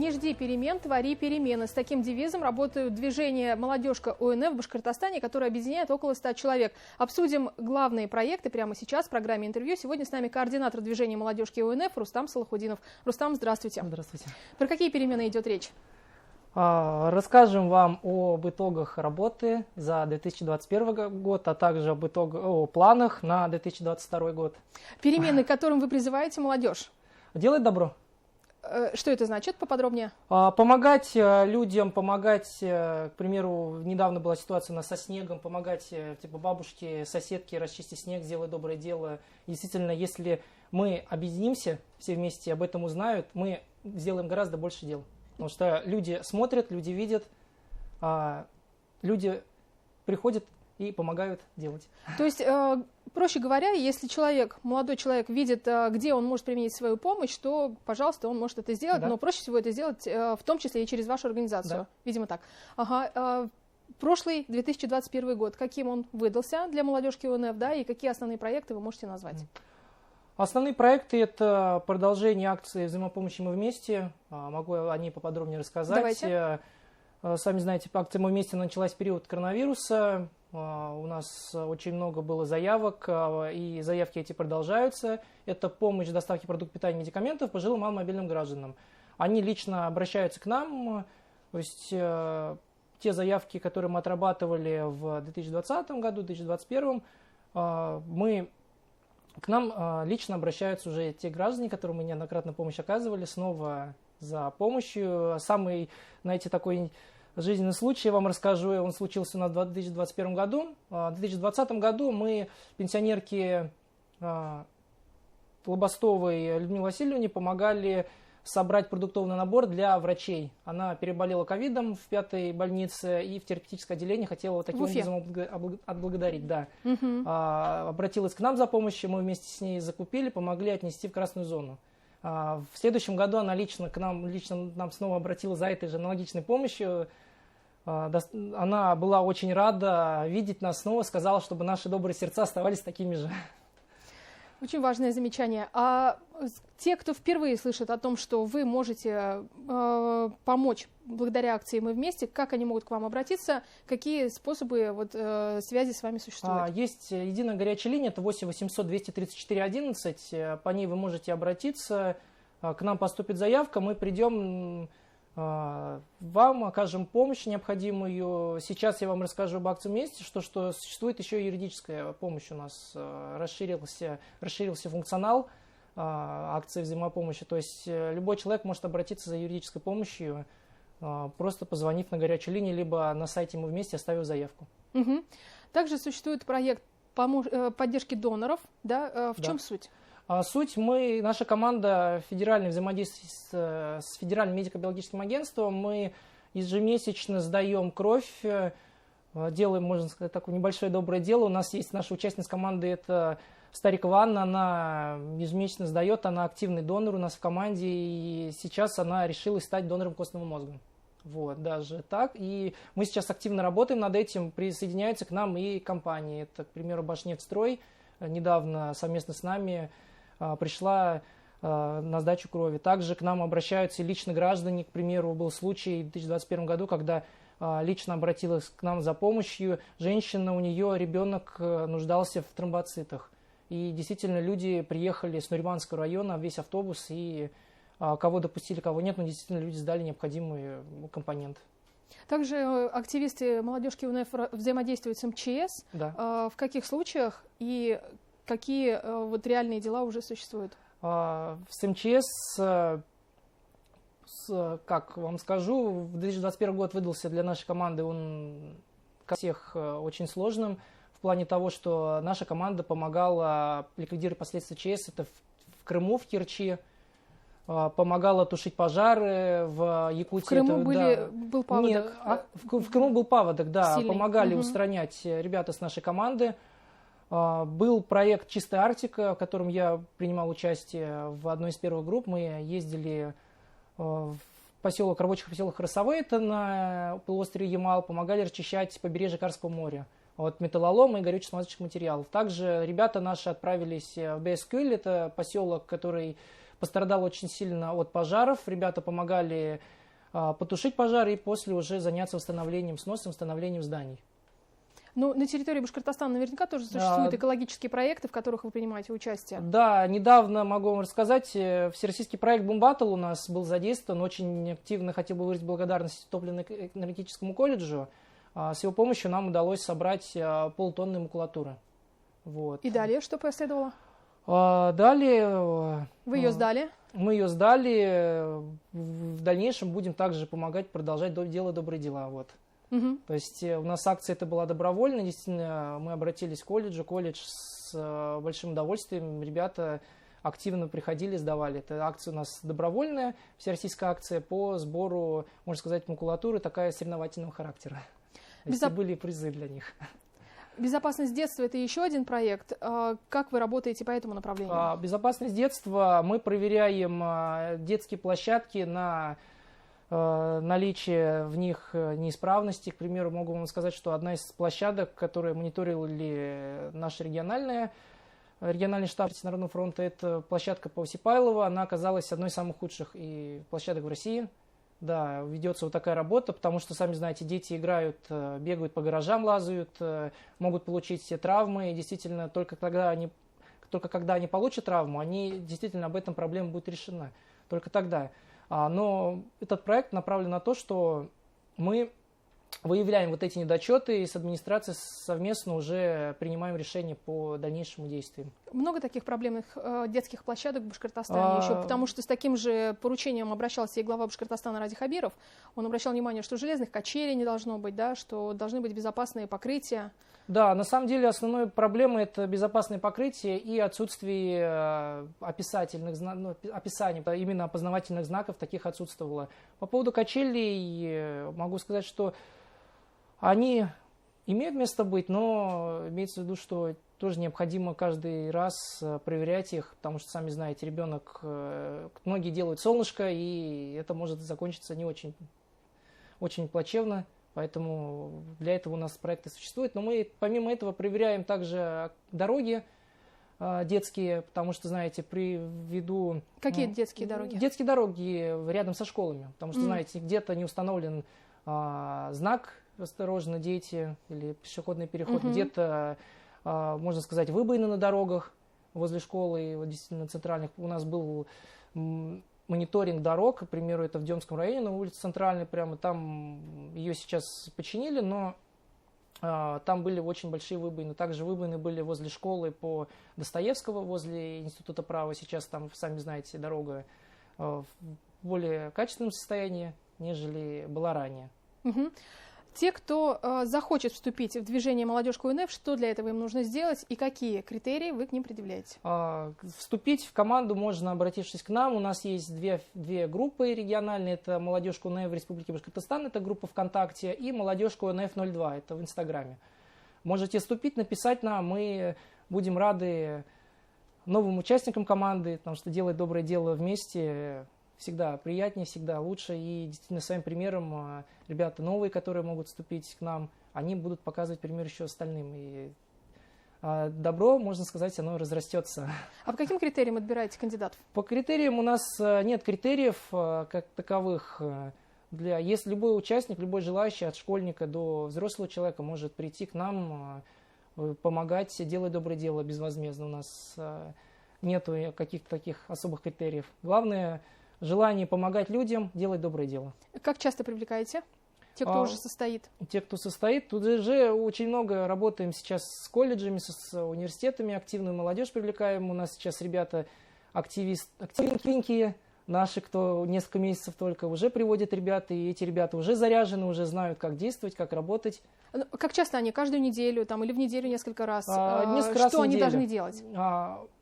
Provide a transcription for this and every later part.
Не жди перемен, твори перемены. С таким девизом работают движения «Молодежка ОНФ» в Башкортостане, которое объединяет около 100 человек. Обсудим главные проекты прямо сейчас в программе интервью. Сегодня с нами координатор движения «Молодежки ОНФ» Рустам Салахудинов. Рустам, здравствуйте. Здравствуйте. Про какие перемены идет речь? Расскажем вам об итогах работы за 2021 год, а также о планах на 2022 год. Перемены, к которым вы призываете молодежь. Делать добро. Что это значит, поподробнее? Помогать людям, к примеру, недавно была ситуация у нас со снегом, помогать типа бабушке, соседке расчистить снег, сделать доброе дело. Действительно, если мы объединимся, все вместе об этом узнают, мы сделаем гораздо больше дел. Потому что люди смотрят, люди видят, люди приходят и помогают делать. То есть, проще говоря, если молодой человек видит, где он может применить свою помощь, то, пожалуйста, он может это сделать, да. Но проще всего это сделать, в том числе и через вашу организацию. Да. Видимо, так. Прошлый 2021 год, каким он выдался для молодежки ОНФ, да, и какие основные проекты вы можете назвать? Основные проекты – это продолжение акции «Взаимопомощи мы вместе». Могу о ней поподробнее рассказать. Давайте. Сами знаете, акция «Мы вместе» началась в период коронавируса. У нас очень много было заявок, и заявки эти продолжаются. Это помощь в доставке продуктов питания и медикаментов пожилым маломобильным гражданам. Они лично обращаются к нам. То есть те заявки, которые мы отрабатывали в 2020 году, 2021, к нам лично обращаются уже те граждане, которым мы неоднократно помощь оказывали, снова за помощью. Самый, знаете, такой жизненный случай, я вам расскажу, он случился у нас в 2021 году. В 2020 году мы пенсионерке Лобостовой Людмиле Васильевне помогали собрать продуктовый набор для врачей. Она переболела ковидом в 5-й больнице и в терапевтическое отделение хотела вот таким образом отблагодарить. Да. Обратилась к нам за помощью, мы вместе с ней закупили, помогли отнести в красную зону. В следующем году она лично нам снова обратилась за этой же аналогичной помощью. Она была очень рада видеть нас снова, сказала, чтобы наши добрые сердца оставались такими же. Очень важное замечание. А те, кто впервые слышит о том, что вы можете помочь благодаря акции «Мы вместе», как они могут к вам обратиться? Какие способы связи с вами существуют? Есть единая горячая линия, это 8 800 234 11. По ней вы можете обратиться. К нам поступит заявка, мы придем, вам окажем помощь необходимую. Сейчас я вам расскажу об акции «Вместе», что существует еще и юридическая помощь у нас. Расширился функционал акции взаимопомощи. То есть любой человек может обратиться за юридической помощью, просто позвонив на горячую линию, либо на сайте «Мы вместе», оставив заявку. Угу. Также существует проект поддержки доноров. Да? В чем суть? Суть, наша команда федеральной взаимодействия с Федеральным медико-биологическим агентством, мы ежемесячно сдаем кровь, делаем, можно сказать, такое небольшое доброе дело. У нас есть наша участница команды, это Старикова Анна, она ежемесячно сдает, она активный донор у нас в команде, и сейчас она решилась стать донором костного мозга. Вот, даже так. И мы сейчас активно работаем над этим, присоединяются к нам и компании. Это, к примеру, Башнефтстрой недавно совместно с нами пришла на сдачу крови. Также к нам обращаются лично граждане. К примеру, был случай в 2021 году, когда лично обратилась к нам за помощью женщина, у нее ребенок нуждался в тромбоцитах. И действительно люди приехали с Нуриманского района, весь автобус, и кого допустили, кого нет, но действительно люди сдали необходимый компонент. Также активисты молодежки УНФ взаимодействуют с МЧС. Да. В каких случаях и какие реальные дела уже существуют? С МЧС, как вам скажу, 2021 год выдался для нашей команды, он как всех очень сложным, в плане того, что наша команда помогала ликвидировать последствия ЧС, это в Крыму, в Керчи, помогала тушить пожары в Якутии. В Крыму был паводок? Нет, в Крыму был паводок, да. Сильный. Помогали устранять ребята с нашей команды. Был проект «Чистая Арктика», в котором я принимал участие в одной из первых групп. Мы ездили в рабочий поселок Росовой, это на полуострове Ямал, помогали расчищать побережье Карского моря от металлолома и горюче-смазочных материалов. Также ребята наши отправились в Бескюль, это поселок, который пострадала очень сильно от пожаров. Ребята помогали потушить пожары и после уже заняться восстановлением, сносом, восстановлением зданий. Ну, на территории Башкортостана наверняка тоже существуют экологические проекты, в которых вы принимаете участие. Да, недавно, могу вам рассказать, всероссийский проект «Бумбаттл» у нас был задействован. Очень активно хотел бы выразить благодарность топливно-энергетическому колледжу. С его помощью нам удалось собрать полтонны макулатуры. Вот. И далее что последовало? Далее... Вы ее сдали? Мы ее сдали. В дальнейшем будем также помогать продолжать делать добрые дела. Вот. Угу. То есть у нас акция это была добровольная, действительно, мы обратились к колледжу, колледж с большим удовольствием, ребята активно приходили, сдавали. Это акция у нас добровольная, всероссийская акция по сбору, можно сказать, макулатуры, такая соревновательного характера. Были призы для них. Безопасность детства – это еще один проект. Как вы работаете по этому направлению? Безопасность детства. Мы проверяем детские площадки на наличие в них неисправностей. К примеру, могу вам сказать, что одна из площадок, которые мониторили наш региональный штаб Народного фронта, это площадка по Сипайлово. Она оказалась одной из самых худших площадок в России. Да, ведется вот такая работа, потому что, сами знаете, дети играют, бегают по гаражам, лазают, могут получить все травмы. И действительно, только когда они получат травму, действительно об этом проблема будет решена. Только тогда. Но этот проект направлен на то, что мы выявляем вот эти недочеты и с администрацией совместно уже принимаем решения по дальнейшему действию. Много таких проблемных детских площадок в Башкортостане еще, потому что с таким же поручением обращался и глава Башкортостана Ради Хабиров. Он обращал внимание, что железных качелей не должно быть, да, что должны быть безопасные покрытия. Да, на самом деле основной проблемой это безопасное покрытие и отсутствие описаний, именно опознавательных знаков таких отсутствовало. По поводу качелей могу сказать, что они имеют место быть, но имеется в виду, что тоже необходимо каждый раз проверять их, потому что, сами знаете, ребенок, многие делают солнышко, и это может закончиться не очень, очень плачевно. Поэтому для этого у нас проекты существуют. Но мы помимо этого проверяем также дороги детские, потому что, знаете, приведу... Какие детские дороги? Детские дороги рядом со школами. Потому что, знаете, где-то не установлен знак «Осторожно, дети» или пешеходный переход, где-то, можно сказать, выбоины на дорогах возле школы, вот действительно центральных. У нас был мониторинг дорог, к примеру, это в Демском районе, на улице Центральной, прямо там ее сейчас починили, но там были очень большие выбоины. Также выбоины были возле школы по Достоевского, возле Института права. Сейчас там, сами знаете, дорога в более качественном состоянии, нежели была ранее. Угу. Те, кто захочет вступить в движение «Молодежка УНФ», что для этого им нужно сделать и какие критерии вы к ним предъявляете? Вступить в команду можно, обратившись к нам. У нас есть две группы региональные. Это «Молодежка УНФ» в Республике Башкортостан, это группа ВКонтакте, и «Молодежка УНФ 02», это в Инстаграме. Можете вступить, написать нам, мы будем рады новым участникам команды, потому что делать доброе дело вместе всегда приятнее, всегда лучше. И действительно своим примером ребята новые, которые могут вступить к нам, они будут показывать пример еще остальным. И добро, можно сказать, оно разрастется. А по каким критериям отбираете кандидатов? По критериям у нас нет критериев как таковых. Если любой участник, любой желающий, от школьника до взрослого человека, может прийти к нам, помогать, делать доброе дело безвозмездно. У нас нету каких-то таких особых критериев. Главное – желание помогать людям, делать доброе дело. Как часто привлекаете? Те, кто уже состоит? Те, кто состоит. Тут же очень много работаем сейчас с колледжами, с университетами, активную молодежь привлекаем. У нас сейчас ребята активненькие, наши, кто несколько месяцев только, уже приводят ребят, и эти ребята уже заряжены, уже знают, как действовать, как работать. Как часто они? Каждую неделю там, или в неделю несколько раз? Несколько раз что они должны делать?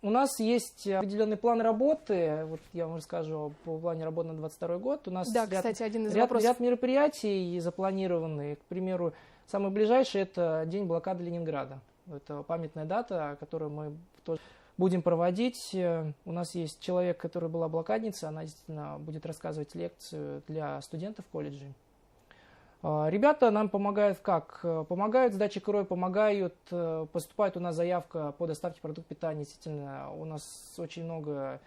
У нас есть определенный план работы. Вот я вам расскажу по плане работы на 2022 год. У нас кстати, один из ряд мероприятий запланированы. К примеру, самый ближайший – это День блокады Ленинграда. Это памятная дата, которую мы тоже будем проводить. У нас есть человек, который была блокадницей. Она действительно будет рассказывать лекцию для студентов колледжа. Ребята нам помогают как? Помогают сдаче крови, помогают, поступает у нас заявка по доставке продуктов питания. Действительно, у нас очень много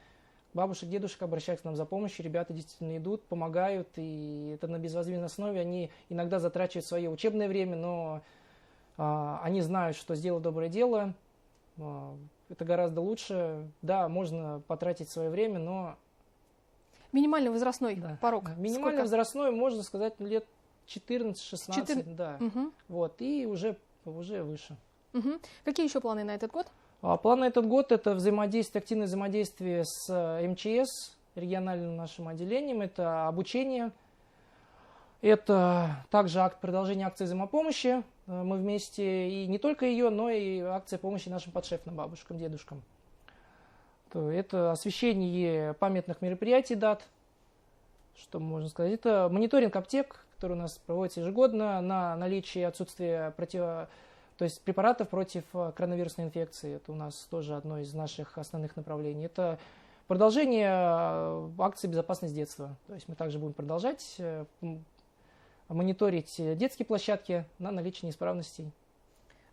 бабушек, дедушек обращаются к нам за помощью, ребята действительно идут, помогают, и это на безвозмездной основе. Они иногда затрачивают свое учебное время, но они знают, что сделать доброе дело, это гораздо лучше. Да, можно потратить свое время, но... Минимальный возрастной порог. Минимальный возрастной, можно сказать, лет 14-16, да. Угу. Вот, и уже выше. Угу. Какие еще планы на этот год? План на этот год – это активное взаимодействие с МЧС, региональным нашим отделением, это обучение, это также продолжение акции взаимопомощи. Мы вместе, и не только ее, но и акция помощи нашим подшефным бабушкам, дедушкам. Это освещение памятных мероприятий, дат, что можно сказать. Это мониторинг аптек, который у нас проводится ежегодно на наличие отсутствия то есть препаратов против коронавирусной инфекции. Это у нас тоже одно из наших основных направлений. Это продолжение акции «Безопасность детства». То есть мы также будем продолжать мониторить детские площадки на наличие неисправностей.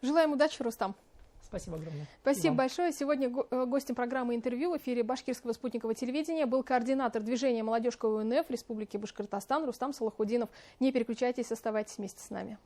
Желаем удачи, Рустам. Спасибо огромное. Спасибо большое. Сегодня гостем программы «Интервью» в эфире Башкирского спутникового телевидения был координатор движения «Молодежь КВНФ» Республики Башкортостан Рустам Салахудинов. Не переключайтесь, оставайтесь вместе с нами.